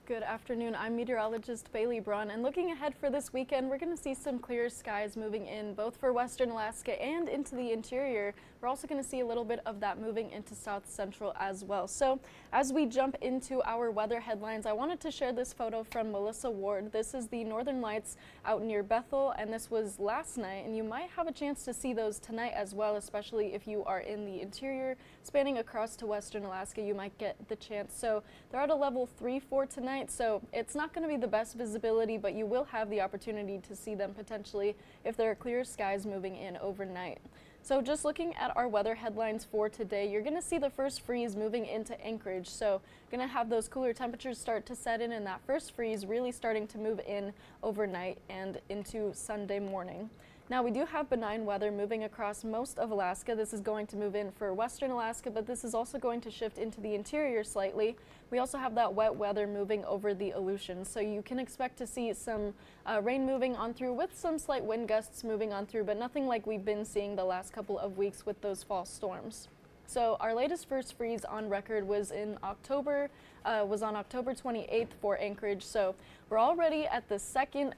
Good afternoon. I'm meteorologist Bailey Braun, and looking ahead for this weekend, we're going to see some clear skies moving in both for western Alaska and into the interior. We're also going to see a little bit of that moving into south central as well. So as we jump into our weather headlines, I wanted to share this photo from Melissa Ward. This is the northern lights out near Bethel, and this was last night, and you might have a chance to see those tonight as well, especially if you are in the interior spanning across to western Alaska. You might get the chance. So they're at a level 3-4 tonight. So it's not going to be the best visibility, but you will have the opportunity to see them potentially if there are clear skies moving in overnight. So just looking at our weather headlines for today, you're going to see the first freeze moving into Anchorage. So going to have those cooler temperatures start to set in, and that first freeze really starting to move in overnight and into Sunday morning. Now we do have benign weather moving across most of Alaska. This is going to move in for western Alaska, but this is also going to shift into the interior slightly. We also have that wet weather moving over the Aleutians, so you can expect to see some rain moving on through with some slight wind gusts moving on through, but nothing like we've been seeing the last couple of weeks with those fall storms. So our latest first freeze on record was in October, on October 28th for Anchorage. So we're already at the second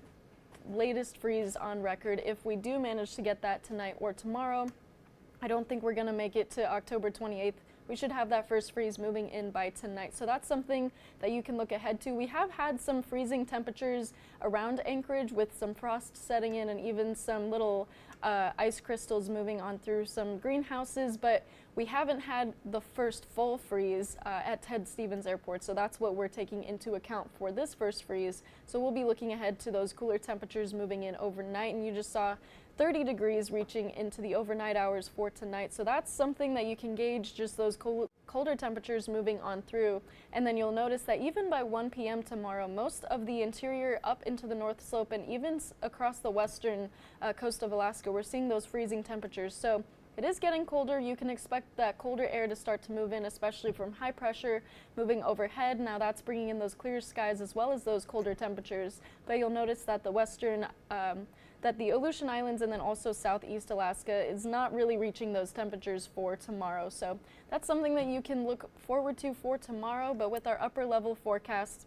latest freeze on record. If we do manage to get that tonight or tomorrow, I don't think we're going to make it to October 28th. We should have that first freeze moving in by tonight. So that's something that you can look ahead to. We have had some freezing temperatures around Anchorage with some frost setting in and even some little ice crystals moving on through some greenhouses, but we haven't had the first full freeze at Ted Stevens Airport, so that's what we're taking into account for this first freeze. So we'll be looking ahead to those cooler temperatures moving in overnight, and you just saw 30 degrees reaching into the overnight hours for tonight. So that's something that you can gauge, just those colder temperatures moving on through. And then you'll notice that even by 1 p.m. tomorrow, most of the interior up into the North Slope and even across the western coast of Alaska, we're seeing those freezing temperatures. So it is getting colder. You can expect that colder air to start to move in, especially from high pressure moving overhead. Now that's bringing in those clear skies as well as those colder temperatures. But you'll notice that the western, that the Aleutian Islands and then also southeast Alaska is not really reaching those temperatures for tomorrow. So that's something that you can look forward to for tomorrow. But with our upper level forecast,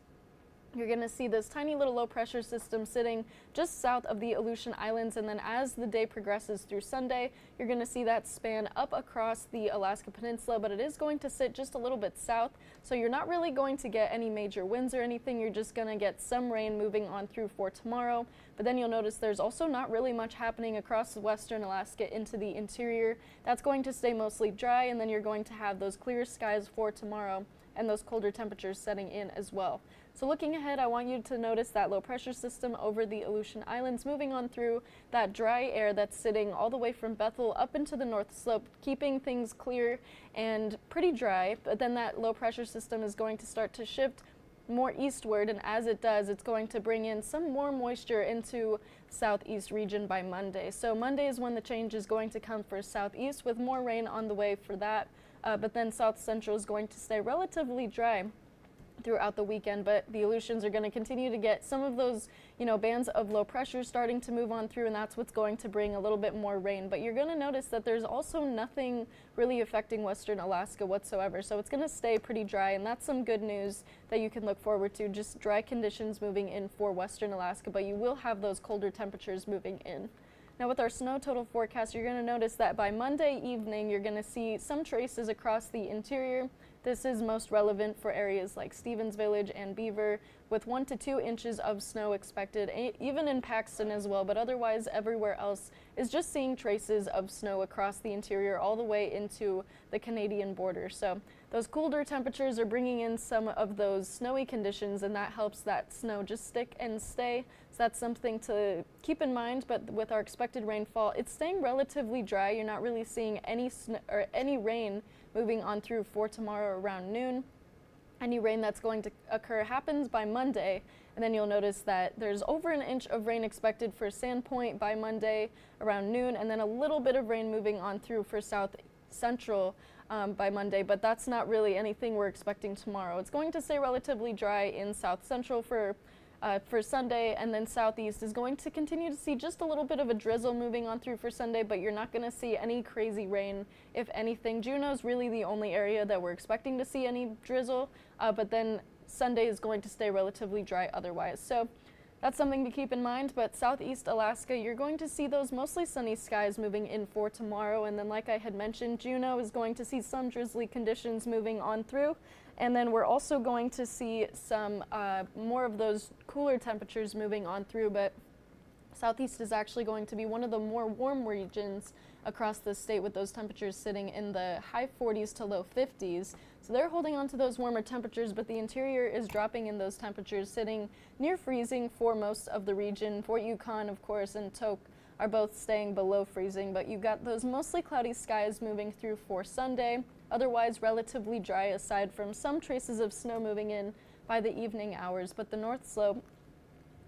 you're going to see this tiny little low pressure system sitting just south of the Aleutian Islands, and then as the day progresses through Sunday, you're going to see that span up across the Alaska Peninsula, but it is going to sit just a little bit south, so you're not really going to get any major winds or anything. You're just going to get some rain moving on through for tomorrow, but then you'll notice there's also not really much happening across western Alaska into the interior. That's going to stay mostly dry, and then you're going to have those clear skies for tomorrow and those colder temperatures setting in as well. So looking ahead, I want you to notice that low pressure system over the Aleutian Islands moving on through that dry air that's sitting all the way from Bethel up into the North Slope, keeping things clear and pretty dry. But then that low pressure system is going to start to shift more eastward, and as it does, it's going to bring in some more moisture into southeast region by Monday. So Monday is when the change is going to come for southeast, with more rain on the way for that. But then south central is going to stay relatively dry throughout the weekend, but the Aleutians are going to continue to get some of those, bands of low pressure starting to move on through, and that's what's going to bring a little bit more rain. But you're going to notice that there's also nothing really affecting western Alaska whatsoever, so it's going to stay pretty dry, and that's some good news that you can look forward to. Just dry conditions moving in for western Alaska, but you will have those colder temperatures moving in. Now with our snow total forecast, you're going to notice that by Monday evening, you're going to see some traces across the interior. This is most relevant for areas like Stevens Village and Beaver, with 1 to 2 inches of snow expected, even in Paxton as well, but otherwise everywhere else is just seeing traces of snow across the interior all the way into the Canadian border. So those colder temperatures are bringing in some of those snowy conditions, and that helps that snow just stick and stay. So that's something to keep in mind. But with our expected rainfall, it's staying relatively dry. You're not really seeing any rain moving on through for tomorrow around noon. Any rain that's going to occur happens by Monday, and then you'll notice that there's over an inch of rain expected for Sandpoint by Monday around noon, and then a little bit of rain moving on through for south central by Monday, but that's not really anything we're expecting tomorrow. It's going to stay relatively dry in south central for Sunday, and then southeast is going to continue to see just a little bit of a drizzle moving on through for Sunday, but you're not going to see any crazy rain, if anything. Juneau's really the only area that we're expecting to see any drizzle, but then Sunday is going to stay relatively dry otherwise. So that's something to keep in mind, but southeast Alaska, you're going to see those mostly sunny skies moving in for tomorrow, and then like I had mentioned, Juneau is going to see some drizzly conditions moving on through, and then we're also going to see some more of those cooler temperatures moving on through, but southeast is actually going to be one of the more warm regions across the state, with those temperatures sitting in the high 40s to low 50s. So they're holding on to those warmer temperatures, but the interior is dropping in those temperatures, sitting near freezing for most of the region. Fort Yukon, of course, and Tok are both staying below freezing, but you've got those mostly cloudy skies moving through for Sunday. Otherwise relatively dry, aside from some traces of snow moving in by the evening hours, but the North Slope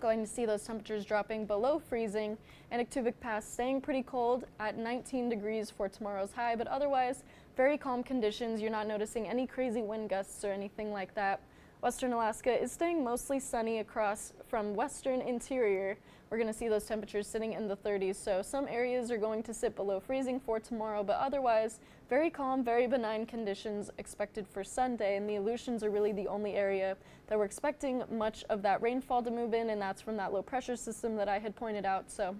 going to see those temperatures dropping below freezing, and Ektuvik Pass staying pretty cold at 19 degrees for tomorrow's high, but otherwise very calm conditions. You're not noticing any crazy wind gusts or anything like that. Western Alaska is staying mostly sunny across from western interior. We're going to see those temperatures sitting in the 30s, so some areas are going to sit below freezing for tomorrow, but otherwise very calm, very benign conditions expected for Sunday, and the Aleutians are really the only area that we're expecting much of that rainfall to move in, and that's from that low pressure system that I had pointed out. So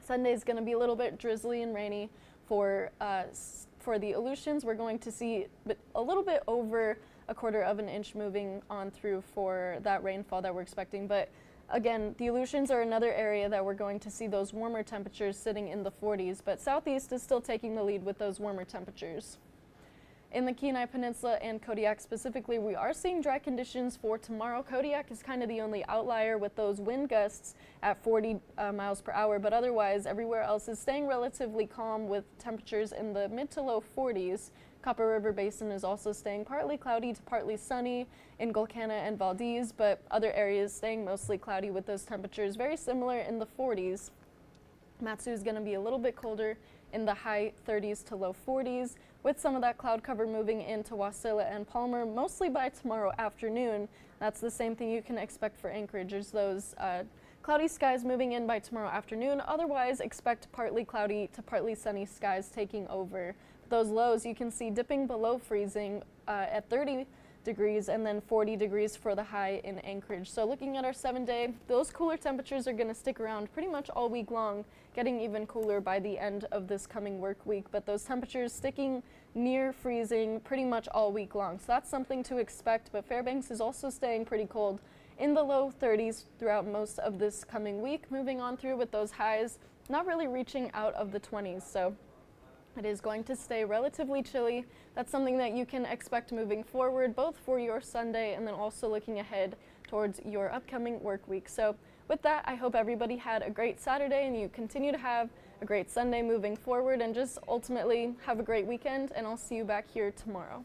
Sunday is going to be a little bit drizzly and rainy for the Aleutians. We're going to see a little bit over a quarter of an inch moving on through for that rainfall that we're expecting, but again, the Aleutians are another area that we're going to see those warmer temperatures sitting in the 40s, but southeast is still taking the lead with those warmer temperatures. In the Kenai Peninsula and Kodiak specifically, we are seeing dry conditions for tomorrow. Kodiak is kind of the only outlier with those wind gusts at 40 miles per hour, but otherwise everywhere else is staying relatively calm with temperatures in the mid to low 40s. Copper River Basin is also staying partly cloudy to partly sunny in Golcana and Valdez, but other areas staying mostly cloudy with those temperatures very similar in the 40s. Matsu is going to be a little bit colder in the high 30s to low 40s, with some of that cloud cover moving into Wasilla and Palmer mostly by tomorrow afternoon. That's the same thing you can expect for Anchorage, as those cloudy skies moving in by tomorrow afternoon. Otherwise, expect partly cloudy to partly sunny skies taking over. Those lows you can see dipping below freezing at 30 degrees and then 40 degrees for the high in Anchorage. So looking at our 7-day, those cooler temperatures are going to stick around pretty much all week long, getting even cooler by the end of this coming work week, but those temperatures sticking near freezing pretty much all week long. So that's something to expect, but Fairbanks is also staying pretty cold in the low 30s throughout most of this coming week, moving on through with those highs not really reaching out of the 20s. So it is going to stay relatively chilly. That's something that you can expect moving forward, both for your Sunday and then also looking ahead towards your upcoming work week. So with that, I hope everybody had a great Saturday and you continue to have a great Sunday moving forward, and just ultimately have a great weekend, and I'll see you back here tomorrow.